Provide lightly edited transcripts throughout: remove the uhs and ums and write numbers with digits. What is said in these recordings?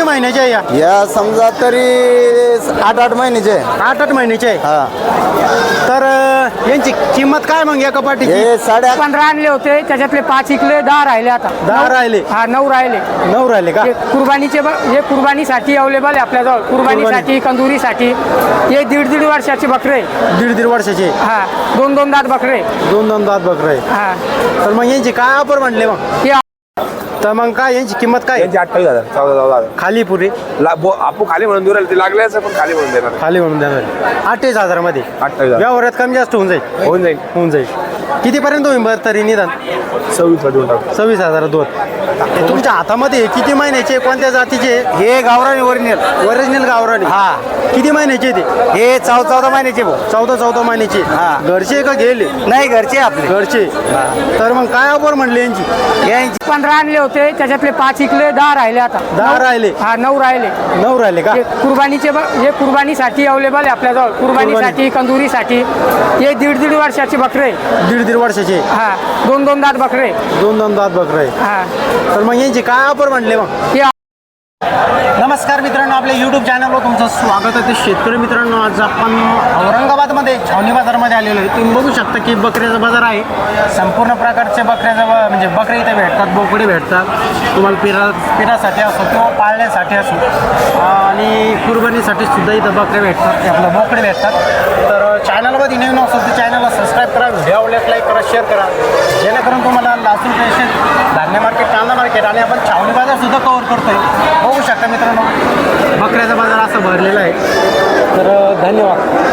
किती महिन्याचे आहे या समजा तरी 8-8 महिन्याचे. 8-8 महिन्याचे आहे. हा तर यांची किंमत काय मग एका पाठीची? हे 8.5 15 आणले होते, त्याच्यातले 5 इकले, 10 राहिले. आता 10 राहिले. हा 9 राहिले. 9 राहिले का? हे कुर्बानीचे हे कुर्बानीसाठी अवेलेबल आहे आपल्याजवळ. कुर्बानीसाठी, कंदुरीसाठी. हे 1.5 वर्षाचे बकरे. 1.5 वर्षाचे. हा 2 दात बकरे. 2 दात बकरे. हा तर मग यांची काय ऑफर म्हणले मग? हे तर मग काय यांची किंमत काय? 28,000 14,000 खाली पुरी आपण खाली म्हणून दूर ते लागले असं पण खाली म्हणून देणार. खाली म्हणून देणार 28,000 मध्ये. 28,000 व्यवहारात कमी जास्त होऊन जाईल. होऊन जाईल. कितीपर्यंत होईल बरं तरी निदान? 26 देऊन टाकू. 26,000 दोन. हे तुमच्या हातामध्ये किती महिन्याचे, कोणत्या जातीचे? हे गावरानी ओरिजिनल. ओरिजिनल गावरानी. हा किती महिन्याचे ते? हे 14 महिन्याचे भाऊ. 14 महिन्याचे. हा. घरचे का गेले? नाही घरचे आपले. घरचे. तर मग काय ऑफर म्हणले यांची? यांची 15 आणले होते, त्याच्यातले 5 इकले, 10 राहिले. आता 10 राहिले. हा 9 राहिले. 9 राहिले का? हे कुर्बानीचे हे कुर्बानीसाठी अवेलेबल आहे आपल्याजवळ. कुर्बानीसाठी, कंदुरीसाठी. हे 1.5 वर्षाचे बकरे. 1.5 वर्षाचे. हा 2 दात बकरे. 2 दात बकरे. हा तर मग यांची काय ऑफर म्हणले मग? हे नमस्कार मित्रांनो, आपल्या यूट्यूब चॅनलवर तुमचं स्वागत आहे. शेतकरी मित्रांनो, आज आपण औरंगाबादमध्ये छावणी बाजारमध्ये आलेलो आहे. तुम्ही बघू शकता की बकऱ्याचा बाजार आहे. संपूर्ण प्रकारचे म्हणजे बकरे इथे भेटतात, बोकडे भेटतात. तुम्हाला पिरासाठी असो किंवा पाळण्यासाठी असो आणि कुर्बानीसाठी सुद्धा इथं बकरे भेटतात, आपलं बोकडे भेटतात. तर चॅनलमध्ये नवीन असेल तर चॅनलला सबस्क्राईब करा, व्हिडिओ आवडल्यास लाईक करा, शेअर करा, जेणेकरून तुम्हाला लासूर स्टेशन, धान्य मार्केट, कांदा मार्केट आणि आपण छावणी बाजार सुद्धा कव्हर करतोय. बघू शकता मित्रांनो, बकऱ्याचा बाजार असा भरलेला आहे. तर धन्यवाद.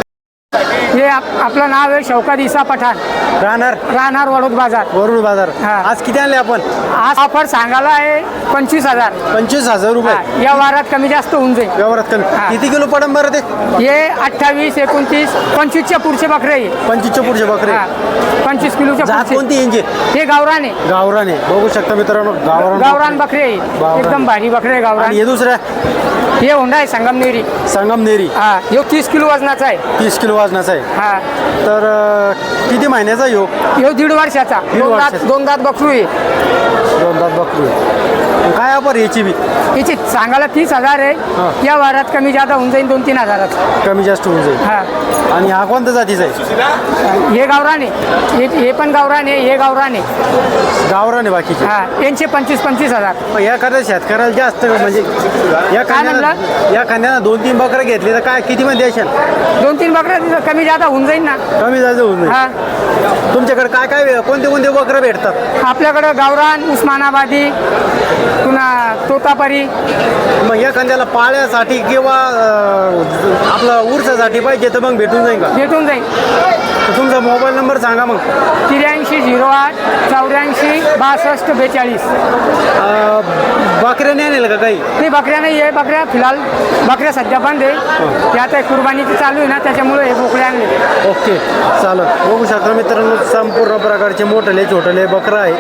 हे आपलं नाव आहे शौकत इसा पठाण, राहणार वडोद बाजार. वरुड बाजार. हा. आज किती आणले आपण? आज ऑफर सांगायला आहे 25,000. 25,000 रुपये. हा, या वारात कमी जास्त होऊन जाईल. व्यवहारात कमी. हा. किती किलो पडन बरं ते? हे 28, 29, 25च्या पुढचे बकरे आहे. 25च्या पुढचे बकरे. हा, 25 किलोच्या जात पुढचे. कोणती यांची? हे गावरान आहे. गावराने. बघू शकता मित्रांनो, गावरान बकरे आहे. गावरान. एकदम भारी बकरे आहे गावरान. आणि हे दुसऱ्या हे होंडा आहे संगमनेरी. संगमनेरी. हा हे 30 किलो वजनाचा आहे. 30 किलो वजनाचा आहे. हा तर किती महिन्याचा ह्यो? हे 1.5 वर्षाचा. 2 दात बकरू आहे. 2 दात बकरू. काय ऑफर याची बी? याची सांगायला 30,000 आहे. या वारात कमी जादा होऊन जाईल 2-3 हजारात. कमी जास्त होऊन जाईल. हा आणि हा कोणत्या जातीचा आहे? हे गावरान आहे. हे पण गावरान आहे. हे गावरान आहे. गावराने बाकीचे. हा यांचे 25,000. पण या एखाद्या शेतकऱ्याला जास्त म्हणजे या कांद्याला 2-3 बकरं घेतली तर काय किती मध्ये द्यायचे? 2-3 बकऱ्या कमी जादा होऊन जाईल ना. कमी जास्त होऊन हा जाईल. तुमच्याकडे काय काय कोणते बकरं भेटतात? आपल्याकडं गावरान, उस्मानाबादी, पुन्हा तोतापरी. मग या कांद्याला पाळ्यासाठी किंवा आपलं उरसासाठी पाहिजे तर मग भेटून जाईल का? भेटून जाईल. तर तुमचा मोबाईल नंबर सांगा मग. 83 08 84 62 42. बकऱ्या नाही आणलं का काही? ते बकऱ्या नाही आहे. बकऱ्या फिलहाल बकऱ्या सध्या बंद आहे. त्यात कुर्बानीची चालू आहे ना, त्याच्यामुळे हे बोकडे आणले. ओके चालेल. बघू शकता मित्रांनो, संपूर्ण प्रकारचे मोठले छोटले बकरं आहे.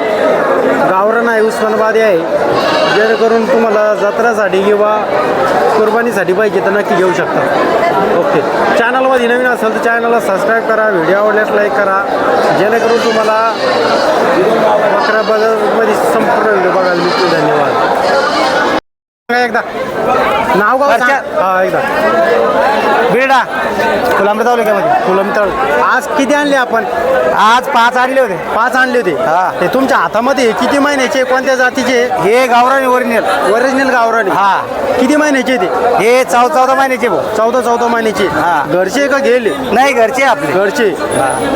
गावरान आहे, उस्मानाबादी आहे. जेणेकरून तुम्हाला जत्रासाठी किंवा कुर्बानीसाठी पाहिजे तर नक्की घेऊ शकता. ओके. चॅनलमध्ये नवीन असेल तर चॅनलला सबस्क्राईब करा, व्हिडिओ आवडल्यास लाईक करा, जेणेकरून तुम्हाला बकरा बाजारमध्ये संपूर्ण व्हिडिओ बघायला मिळतील. धन्यवाद. एकदा नाव गाव सांगा. हा एकदा. बेडा फुलांबरी तालुक्यामध्ये. फुलंब. आज किती आणले आपण? आज 5 आणले होते. 5 आणले होते. हा. ते तुमच्या हातामध्ये किती महिन्याचे, कोणत्या जातीचे? हे गावरानी ओरिजिनल. ओरिजिनल गावरानी. हा किती महिन्याचे ते? हे 14 महिन्याचे भाऊ. 14 महिन्याचे. हा. घरचे का गेले? नाही घरचे आपले. घरचे.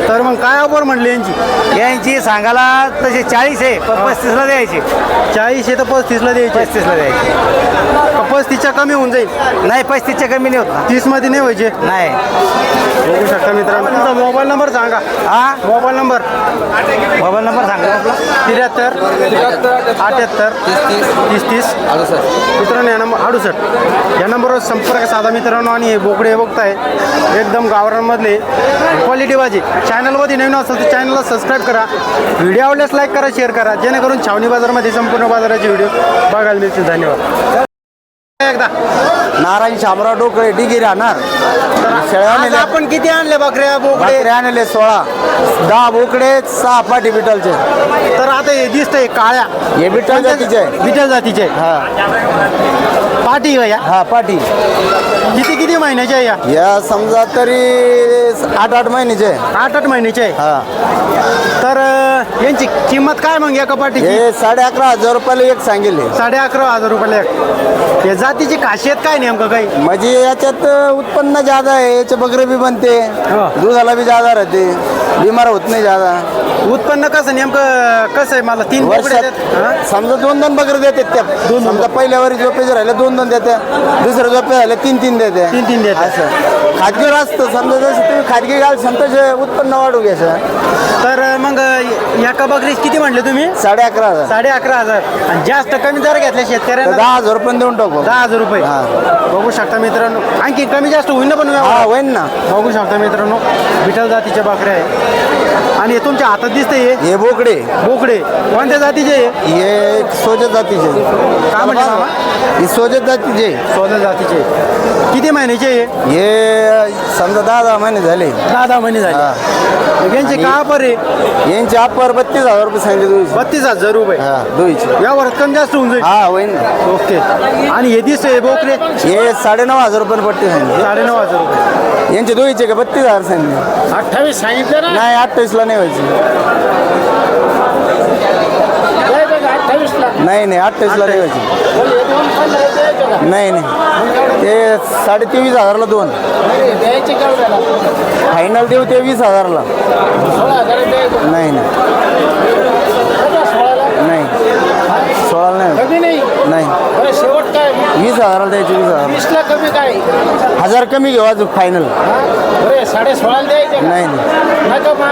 तर मग काय ऑफर म्हणले यांची? यांची सांगायला तसे 40 आहे, पण 35ला द्यायचे. 40 आहे तर 35ला द्यायचे. 35ला द्यायचे. 35च्या कमी होऊन जाईल? नाही 35च्या कमी नाही होत ना. 30 मध्ये नाही व्हायचे? नाही. बघू शकता मित्रांनो. तुमचा मोबाईल नंबर सांगा. हा मोबाईल नंबर सांगा आपला. 73 78 30 30. मित्रांनो या नंबर 68 या नंबरवर संपर्क साधा मित्रांनो. आणि हे बोकडे हे बघताय एकदम गावरांमधले क्वालिटी भाजी. चॅनलमध्ये नवीन असेल तर चॅनलला सबस्क्राईब करा, व्हिडिओ आवडल्यास लाईक करा, शेअर करा, जेणेकरून छावणी बाजारमध्ये संपूर्ण बाजाराचे व्हिडिओ बघायला मिळतील. धन्यवाद. एकदा नारायण शामराव डोकळे डिगी राहणार. आज आपण किती आणले बकऱ्या बोकडे? आणले 16. 10 बोकडे, 6 पाटी बिटलचे. तर आता हे दिसतंय काळ्या, हे बिटल जातीचे आहे. बिटल जातीचे. हा पाठी का या हा पाटी किती महिन्याच्या आहे या या समजा तरी 8-8 महिन्याचे आहे. 8-8 महिन्याचे आहे हा तर यांची किंमत काय मग एका पाठीची हे 11,500 रुपयाला एक सांगितले 11,500 रुपयाला एक या जातीची खासियत काय नेमकं काही म्हणजे याच्यात उत्पन्न ज्यादा आहे याचे बकरे बी बनते हा. दुधाला बी ज्यादा राहते बिमार होत नाही ज्यादा उत्पन्न कसं नेमकं कसं आहे मला 3 बोकडे वर्षात आहेत. हा? समजा 2 बकरे देतात त्या समजा पहिल्या वरी झोपे जर राहिले 2 देत्या दुसऱ्या झोपे राहिले 3 देत्या 3 देतात असं खाजगीवर असतं समजा जसं तुम्ही खाजगी घाल समजा उत्पन्न वाढू घ्यायचं तर मग एका बकरीस किती म्हटले तुम्ही 11,500 11,500 आणि जास्त कमी दर घेतले तर शेतकऱ्यांना 10,000 रुपये देऊन टाकू 10,000 रुपये हा. बघू शकता मित्रांनो आणखी कमी जास्त होईल ना पण हा व्यवहार? होईन ना बघू शकता मित्रांनो विठ्ठल जातीच्या बकऱ्या आहे आणि हे तुमच्या हातात दिसते हे बोकडे बोकडे कोणत्या जातीचे आहे? हे सोजत जातीचे काय म्हणले मामा? हे सोजत जातीचे सोन्या जातीचे किती महिन्याचे आहे? हे समजा 10 महिने झाले 10 महिने झाले यांचे का पर आहे यांचे अप्पर 32,000 रुपये सांगितले दोघीचे. 32,000 रुपये हा दोघीचे यावर कमी जास्त होऊन जाईल हा होईन ओके आणि हे दिसते बोकडे हे 9,500 रुपये पट्टी सांगितले 9,500 रुपये यांचे दोघीचे का 32,000 सांगितले 28 सांगितलं ना नाही 28ला नाही व्हायचे नाही 28ला नाही व्हायचे नाही ते 23,500ला 2 फायनल देऊ ते 20,000ला नाही नाही 16ला नाही 20,000ला द्यायचे 20,000 कमी काय 1000 कमी घेऊ अजून फायनल 16.5 द्यायचे नाही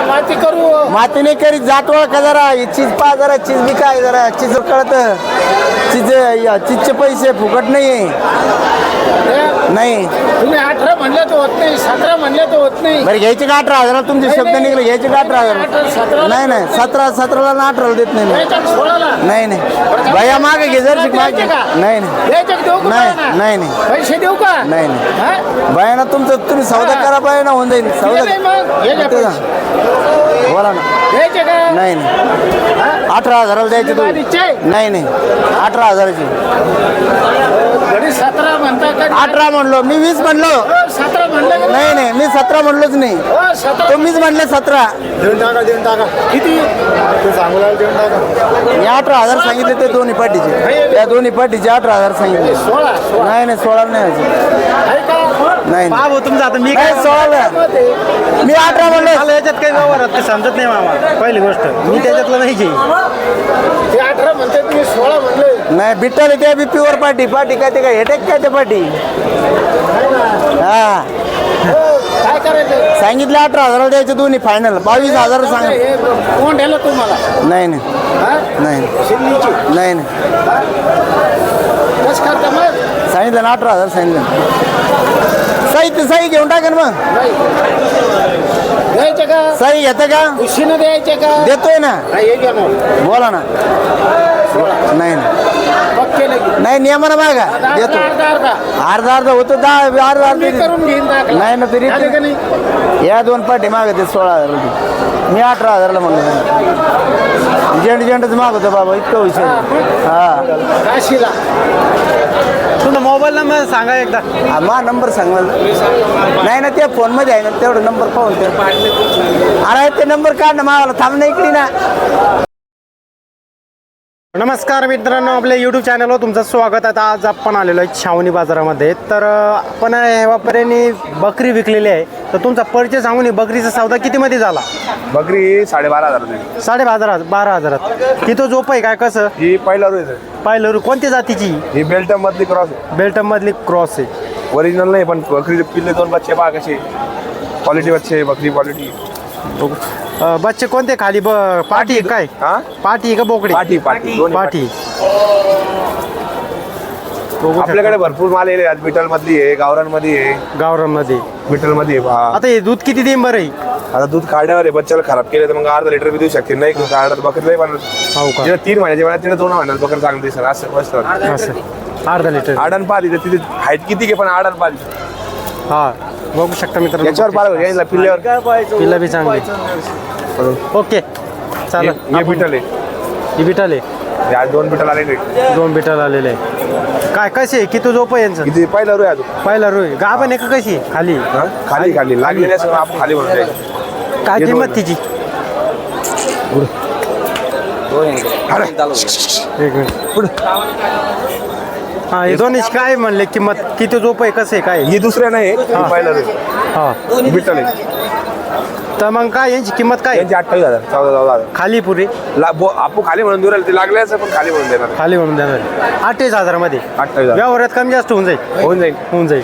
माती करू माती नाही करीत जातवळ का जरा ही चीज पा जरा चीज बी काय जरा चीज कळत चीजचे पैसे फुकट नाही नाही तुम्ही 18 म्हणले तर होत नाही 17 म्हणले तर होत नाही बरं घ्यायचे का 18,000 तुमचे शब्द निघले घ्यायचे का 18,000 नाही नाही 17ला ना 18ला देत नाही मी. 16ला नाही नाही भैया मागे घे जर मागे नाही नाही द्यायचे का देऊ का नाही ना? नाही नाही पैसे देऊ का नाही नाही हा? भैया तुमचं तुम्ही सौदा करा पाहिजे ना होऊन जाईल दिले नाही मग हे घ्या सौदा पैसे. बोला ना द्यायचे का नाही नाही 18,000ला द्यायचे तुम्ही आधीचे? नाही नाही 18,000ची घरी 17 म्हणता का 18 म्हणलो मी 20 म्हणलो 17 म्हणले का नाही नाही मी 17 म्हणलोच नाही 17 तुम्हीच म्हणले 17 देऊन टाका किती ते सांगू लागले देऊन टाका मी 18,000 सांगितले ते दोन्ही पाठीचे त्या दोन्ही पाठीचे 18,000 सांगितले 16 नाही नाही 16 नाही व्हायचे. आहे का नाही पहा नाही भाऊ तुमचं आता मी काय नाही 16 मी 18 म्हणलो मला याच्यात काही व्यवहारात ते समजत नाही मामा पहिली गोष्ट मी त्याच्यातलं नाही घेईन ते 18 म्हणते तुम्ही 16 म्हणले नाही बिट्टल त्या बी प्युअर पार्टी पार्टी काय ते काय हेटेक काय ते पार्टी हा काय करायचं सांगितले 18,000 द्यायचे दोन्ही फायनल 22,000 सांग हे कोण ठेवलं तुम्हाला नाही नाही हा? नाही शिल्लीची नाही नाही कसं करता मग सांगितलं ना 18,000 सांगितलं सही घेऊन टाकेन मग नाही द्यायचे का सही घेतं का उशीनं द्यायचे का देतोय ना हे घ्या मग बोला ना नाही नाही पक्के नाही नाही नियमानं मागा देतो अर्धा होतो 10 अर्धा मी करून घेईन दाखला. नाही ना तरी झाले का नाही या 2 पाठी मागते 16,000 रुपये मी 18,000ला म्हणलो जेंटच मागवतो बाबा इतकं विषय हा काशीला तुमचा मोबाईल नंबर सांगा एकदा हा, मा नंबर सांग मला नाही ना त्या फोनमध्ये आहे ना तेवढं नंबर पाहून ते अरे ते नंबर काढ ना मावाला थांब ना इकडे ना नमस्कार मित्रांनो आपल्या यूट्यूब चॅनलवर तुमचं स्वागत आहे आज आपण आलेलो आहे छावणी बाजारामध्ये तर आपण ह्या व्यापाऱ्यांनी बकरी विकलेली आहे तर तुमचा परिचय सांगून बकरीचा सौदा कितीमध्ये झाला बकरी 12,500 रुपये 12,500 तिथं झोप आहे काय कसं ही पहिला रोज आहे पाहिलं कोणत्या जातीची ही बेल्ट मधली क्रॉस आहे बेल्टमधली क्रॉस आहे ओरिजिनल नाही पण बकरीचे पिल्ले 2 बच्चे पहा कसे क्वालिटी बच्चे बकरी क्वालिटी बच्चे कोणते खाली पाठी आहे काय हा पाठी आहे का बोकडी पाठी पाठी दोन्ही पाठी बघू शकता. आपल्याकडे भरपूर माल आहे आज बिटल मधली आहे गावरांमध्ये आहे गावरानमध्ये बिटल मध्ये आहे आता हे दूध किती देईन बरं आहे? आता दूध काढण्यावर आहे बच्चाला खराब केलं तर मग अर्धा लिटर बी देऊ शकते नाही काढत बकरी नाही पण हो का तिला 3 महिन्याच्या वेळात तिला 2 महिन्यात बकरी चांगली दिसेल असं मस्त असं अर्धा लिटर आडण पाहिली तर तिथे हाईट किती घे पण आडण पाहिली हा बघू शकता मित्रांनो याच्यावर पाहिलं यायला पिल्ल्यावर पिल्ला बी चांगली ओके चालेल हे बिटल आहे ही बिटल आहे आज 2 बिटल आले 2 बिटल आलेले आहे काय कसे आहे? किती झोप आहे यांचं? किती पहिला रोय अजून पहिला रोय गाभण आहे का कशी आहे? खाली हा? खाली खाली लागलेल्या सगळं आपण खाली म्हणून द्यायचं. काय हे किंमत दोन. तिची? एक मिनिट पुढं. हा हे दोन्ही काय म्हणले किंमत? किती झोप आहे कसं आहे काय? ही दुसऱ्या नाही ही पहिला रोय हा विठ्ठल आहे. तर मग काय यांची किंमत काय? यांची 28,000 14,000 खाली पुरी आपण खाली म्हणून देऊ राहिले ते लागल्याचं पण खाली म्हणून देणार खाली म्हणून देणार 28,000 मध्ये 28,000 व्यवहारात कमी जास्त होऊन जाईल. होऊन जाईल. होऊन जाईल.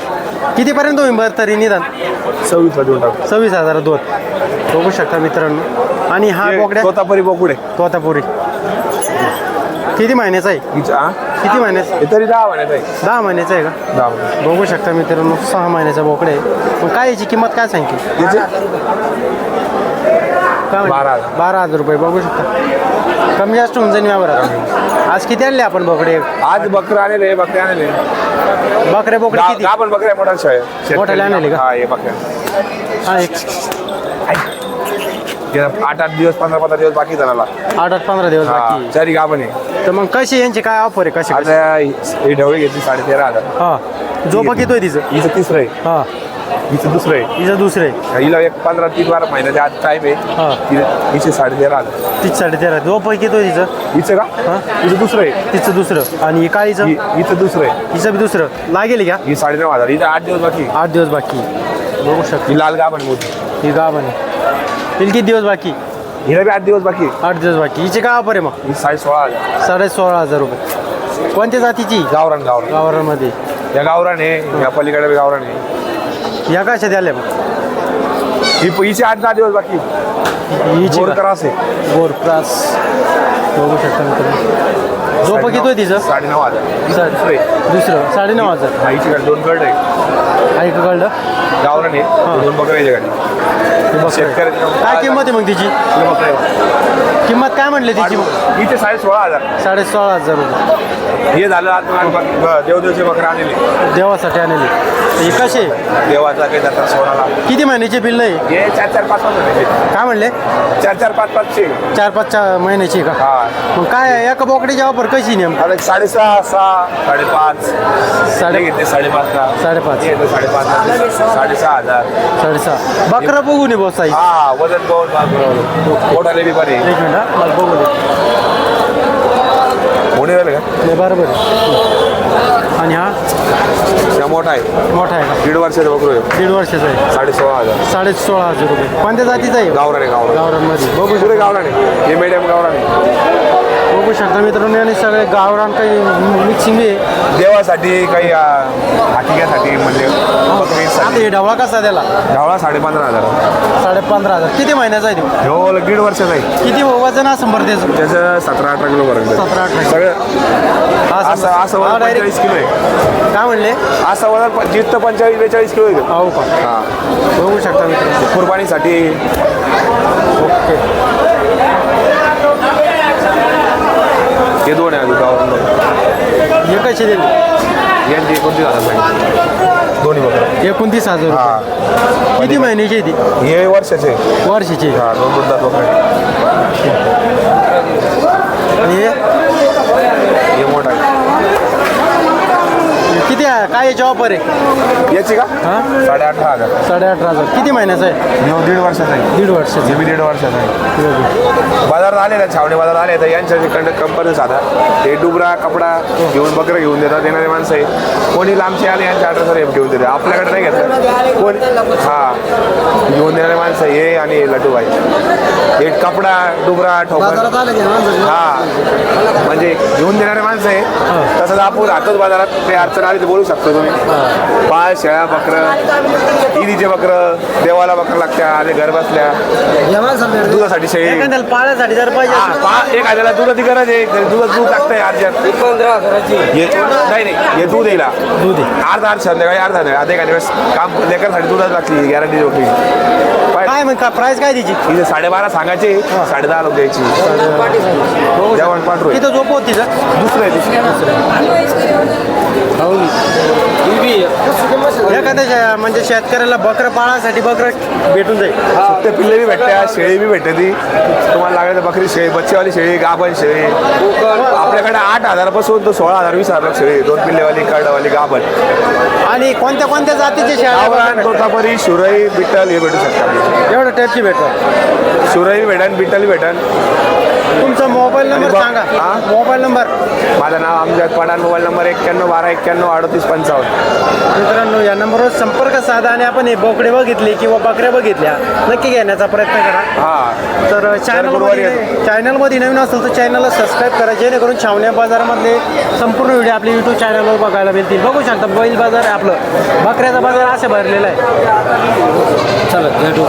कितीपर्यंत होईल बरं तरी निदान? 26 देऊन टाकू 26,000 दोन बघू शकता मित्रांनो. आणि हा बोकड्या तोतापुरी बोकुडे तोतापुरी किती महिन्याचा आहे? किती महिन्याचा? हे तरी 10 महिन्यात आहे 10 महिन्याचा आहे का? 10 महिने बघू शकता मित्रांनो 6 महिन्याचा बोकडे आहे. मग काय याची किंमत काय सांगितली? याचे काय म्हणते? 12,000. 12,000 रुपये बघू शकता. कमी जास्त होऊन जाईल व्यवहारात. आज किती आणले आपण बोकडे? आज बकरा आणले बकरे आणले बकरे बोकडे किती? आपण बकऱ्या मोठा आहे मोठाले आणले का? हा हे बकऱ्या हा एक 8-8 दिवस 15-15 दिवस बाकी झाला 8-15 दिवस बाकी. चारी गाभण आहे. तर मग कशी यांची काय ऑफर आहे? कशी आता ही ढवळी घेतली 13,500 हा झोपा किती आहे तिचं? हिचं तिसरं आहे हा हिचं दुसरं आहे हिचं दुसरं आहे. हिला एक 15-12 महिन्याच्या आज टाईम हा. आहे हिचे 13,500 तीच 13.5 झोप किती आहे तिचं? हिचं का हिचं दुसरं आहे तिचं दुसरं. आणि ही काळीचं? हिचं दुसरं आहे हिचं बी दुसरं लागेल का? ही 9,500 हिचं 8 दिवस बाकी 8 दिवस बाकी बघू शकता. ही लाल गाभण मोठी ही गाव आहे. हिला किती दिवस बाकी? हिला बी 8 दिवस बाकी 8 दिवस बाकी. हिचे काय ऑफर आहे मग? ही 16,500 16,500 रुपये. कोणत्या जातीची? गावरान गावरांमध्ये. या गावरान आहे या पलीकडे बी गावरान आहे या कशा द्याल्या मग? हिचे 8-10 दिवस बाकी हिची बोर करा असे गोर क्रास बघू शकता मित्रांनो. झोप किती आहे तिचं? 9,500 दुसरं 9,500. हा हिची गाडी 2 गड आहे ऐक कळलं गावरान आहे 2 बकऱ्याची गाडी ते बघ. शेतकऱ्याची काय किंमत आहे मग तिची? किंमत काय म्हणली तिची मग? हिचे 16,500 16,500 रुपये. हे झालं आज देवदेवचे बकरे आणले देवासाठी आणली. ही कशी आहे? देवाचा काही जातात सोनाला किती महिन्याची बिल आहे? हे 4-4-5 महिन्याचे काय म्हणले? 4-4-5-5चे 4-5 महिन्याची का? हा मग काय एका बोकड्याची ऑफर कशी नेम? आता 6.5 6.5 साडे- घेतले 5.5 ला 5.5 5.5 6,500 6.5 बकरा बघू नये बस साईज. हा वजन पाहून मोठाले बी बरे एक मिनिट हा, मला बघू दे. मोठे झाले का नाही बरोबर आहे. आणि हा त्या मोठा आहे मोठा आहे का? 1.5 वर्षाचा बकरू आहे 1.5 वर्षाचा आहे. 16,500 16,500 रुपये. कोणत्या जातीचा आहे? गावरान आहे गावरान गावरांमध्ये बघू पुरे गावरान आहे हे मीडियम गावरान आहे बघू शकता मित्रांनो. आणि सगळे गावरान काही मिक्सिंग आहे. देवासाठी काही हातिक्यासाठी म्हणजे आता बकरीसाठी हे ढवळा कसा त्याला? ढवळा 15,500 15,500. किती महिन्याचा आहे तो? ह्यो 1.5 वर्षाचा आहे किती वजन असं बरं त्याचं? त्याचं 17-18 किलो पर्यंत 17-18 सगळं असं वजन 45 किलो आहे काय म्हणले? असं वजन 30 ते 45-42 किलो आहे हो का? हा बघू शकता मित्रांनो. कुर्बानीसाठी ओके. हे 2 आहे अजून गावरान हे कसे दिले? यांची 29,000 सांगितले दोन्ही बकरं 29,000 हा रुपये. किती महिन्याची आहे ती? हे वर्षाचे वर्षाची. हा 2 दुधात बकरे आणि हे मोठा आहे किती आहे? काय याची ऑफर आहे? याची का हां 18,500 18,500. किती महिन्याचा आहे? हे 1.5 वर्षाचा आहे 1.5 वर्षाचा. हे बी 1.5 वर्षाचा आहे बाजारात आले ना छावणी बाजारात आले तर यांच्याकडनं कंपनी साधा ते डुबरा कपडा घेऊन बकरं घेऊन देतात येणारे माणसं आहे कोणी लांबचे आले यांच्या ऑर्डरवर घेऊन देते आपल्याकडे नाही घेतलं कोण हा घेऊन देणारे माणसं हे आणि लटूबाई हे कपडा डुबरा ठोकर हा म्हणजे घेऊन देणारे माणसं आहे तसंच आपण राहतोच बाजारात ते अडचण आली तर बोलू शकतो तुम्ही पाळ शेळ्या बकरं ईदीचे बकरं देवाला बकरं लागत्या आले घर बसल्या दुधासाठी शेळी एखाद्याला पाळण्यासाठी जर पाहिजे एखाद्याला दुधाची गरज आहे दूध लागतंय अर्जंट नाही हे दूध येईल दूध आहे. अर्धा संध्याकाळी अर्धा नाही आता एखाद्या वेळेस काम लेकरसाठी दुधाच लागली गॅरंटी जोखली काय मग प्राइस काय तिची? इथे 12.5 सांगायचे 10.5 लोक द्यायची जेवण पाठवू तिथं झोप होती का? दुसरं आहे या एखाद्या म्हणजे शेतकऱ्याला बकरं पाळासाठी बकरं भेटून जाईल. सुट्टे पिल्ले बी भेटते, शेळी बी भेटते ती. तुम्हाला लागेल तर बकरी शेळी, बच्चेवाली शेळी, गाभण शेळी. आपल्याकडे 8,000पासून तो 16,000 20,000 शेळी, 2 पिल्लेवाली, कर्डवाली, गाभण. आणि कोणत्या कोणत्या जातीचे गावरान, शेळ्या तोतापुरी, सुरई, बिट्टल हे भेटू शकतात आपल्याला. एवढं टाईपची भेटतात? सुरई भेटन, बिट्टल भेटन. तुमचा मोबाईल नंबर सांगा. हा? Mobile number. माझं नाव अमजद पठाण. Mobile number 9112913855. मित्रांनो, या नंबरवर संपर्क साधा आणि आपण हे बोकडे बघितले किंवा बकऱ्या बघितल्या नक्की घेण्याचा प्रयत्न करा. हा, तर चॅनलमध्ये नवीन असेल तर चॅनलला सबस्क्राईब करा, जेणेकरून छावण्या बाजारामधले संपूर्ण व्हिडिओ आपल्या यूट्यूब चॅनलवर बघायला मिळतील. बघू शकता बैल बाजार आपलं बकऱ्याचा बाजार असे भरलेला आहे. चला भेटू.